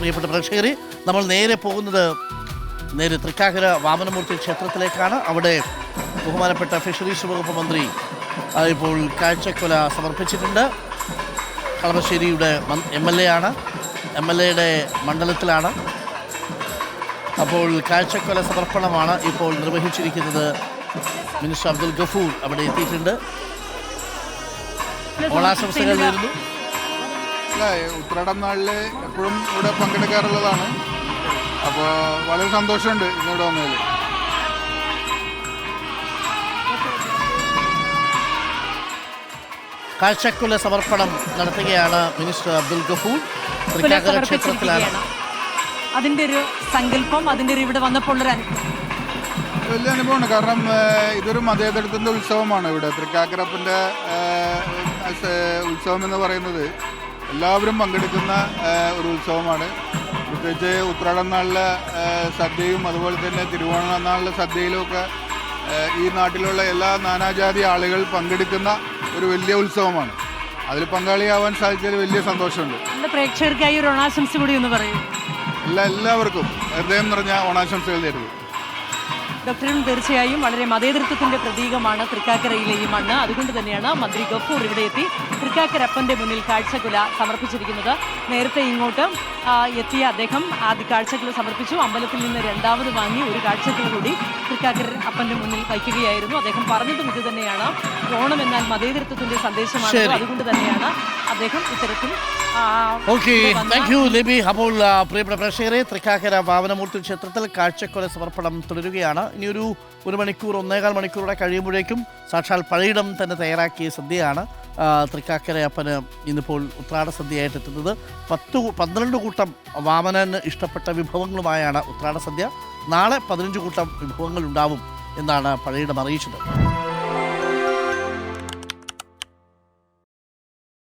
പ്രിയപ്പെട്ട പ്രേക്ഷകരെ. നമ്മൾ നേരെ പോകുന്നത് തൃക്കാക്കര വാമനമൂർത്തി ക്ഷേത്രത്തിലേക്കാണ്. അവിടെ ബഹുമാനപ്പെട്ട ഫിഷറീസ് വകുപ്പ് മന്ത്രി ഇപ്പോൾ കാഴ്ചക്കൊല സമർപ്പിച്ചിട്ടുണ്ട്. കളമശ്ശേരിയുടെ MLA ആണ്, MLAയുടെ മണ്ഡലത്തിലാണ്. അപ്പോൾ കാഴ്ചക്കൊല സമർപ്പണമാണ് ഇപ്പോൾ നിർവഹിച്ചിരിക്കുന്നത്. മിനിസ്റ്റർ അബ്ദുൽ ഗഫൂർ അവിടെ എത്തിയിട്ടുണ്ട്. ഓണാശംസകൾ നേരുന്നു. ഉത്രാടം നാളിൽ എപ്പോഴും ഇവിടെ പങ്കെടുക്കാറുള്ളതാണ്. അപ്പോൾ വളരെ സന്തോഷമുണ്ട് ഇന്നിവിടെ വന്നതിൽ. കാഴ്ചക്കൊല സമർപ്പണം നടത്തുകയാണ് മിനിസ്റ്റർ അബ്ദുൽ ഗഫൂർ. തൃക്കാക്കര ക്ഷേത്രത്തിലാണ്. അതിൻ്റെ ഒരു സങ്കല്പം, അതിൻ്റെ ഒരു ഇവിടെ വന്നപ്പോൾ ഒരു വലിയ അനുഭവമാണ്. കാരണം ഇതൊരു മതേതരത്തിൻ്റെ ഉത്സവമാണ്. ഇവിടെ തൃക്കാക്കരപ്പൻ്റെ ഉത്സവം എന്ന് പറയുന്നത് എല്ലാവരും പങ്കെടുക്കുന്ന ഒരു ഉത്സവമാണ്. പ്രത്യേകിച്ച് ഉത്രാടം നാളിലെ സദ്യയും അതുപോലെ തന്നെ തിരുവോണ നാളിലെ സദ്യയിലുമൊക്കെ ഈ നാട്ടിലുള്ള എല്ലാ നാനാജാതി ആളുകൾ പങ്കെടുക്കുന്ന ഒരു വലിയ ഉത്സവമാണ്. അതിൽ പങ്കാളിയാവാൻ സാധിച്ചതിൽ വലിയ സന്തോഷമുണ്ട്. എൻ്റെ പ്രേക്ഷകർക്കായി ഒരു ഓണാശംസ കൂടി ഒന്ന് പറയൂ. എല്ലാവർക്കും ഹൃദയം നിറഞ്ഞ ഓണാശംസകൾ നേരുന്നു. ഡോക്ടറും തീർച്ചയായും വളരെ മതേതൃത്വത്തിൻ്റെ പ്രതീകമാണ് തൃക്കാക്കരയിലെ ഈ മണ്ണ്. അതുകൊണ്ട് തന്നെയാണ് മന്ത്രി ഗഫൂർ ഇവിടെ എത്തി തൃക്കാക്കരപ്പൻ്റെ മുന്നിൽ കാഴ്ചക്കുല സമർപ്പിച്ചിരിക്കുന്നത്. നേരത്തെ ഇങ്ങോട്ട് എത്തിയ അദ്ദേഹം ആദ്യ കാഴ്ചക്കുല സമർപ്പിച്ചു. അമ്പലത്തിൽ നിന്ന് രണ്ടാമത് വാങ്ങി ഒരു കാഴ്ചക്കുല കൂടി തൃക്കാക്കര അപ്പൻ്റെ മുന്നിൽ വയ്ക്കുകയായിരുന്നു. അദ്ദേഹം പറഞ്ഞതും ഇത് തന്നെയാണ്, ഓണം എന്നാൽ മതേതൃത്വത്തിൻ്റെ സന്ദേശമാണ്. അതുകൊണ്ട് തന്നെയാണ് അദ്ദേഹം ഇത്തരത്തിൽ. അപ്പോൾ പ്രിയപ്പെട്ട പ്രേക്ഷകരെ, തൃക്കാക്കര വാമനമൂർത്തി ക്ഷേത്രത്തിൽ കാഴ്ചക്കൊല സമർപ്പണം തുടരുകയാണ്. ഇനിയൊരു 1 മണിക്കൂർ 1.25 മണിക്കൂറൂടെ കഴിയുമ്പോഴേക്കും സാക്ഷാൽ പഴയിടം തന്നെ തയ്യാറാക്കിയ സദ്യയാണ് തൃക്കാക്കര അപ്പന് ഇന്നിപ്പോൾ ഉത്രാട സദ്യയായിട്ട് എത്തുന്നത്. 12 കൂട്ടം വാമനന് ഇഷ്ടപ്പെട്ട വിഭവങ്ങളുമായാണ് ഉത്രാട സദ്യ. നാളെ 15 കൂട്ടം വിഭവങ്ങൾ ഉണ്ടാവും എന്നാണ് പഴയിടം അറിയിച്ചത്.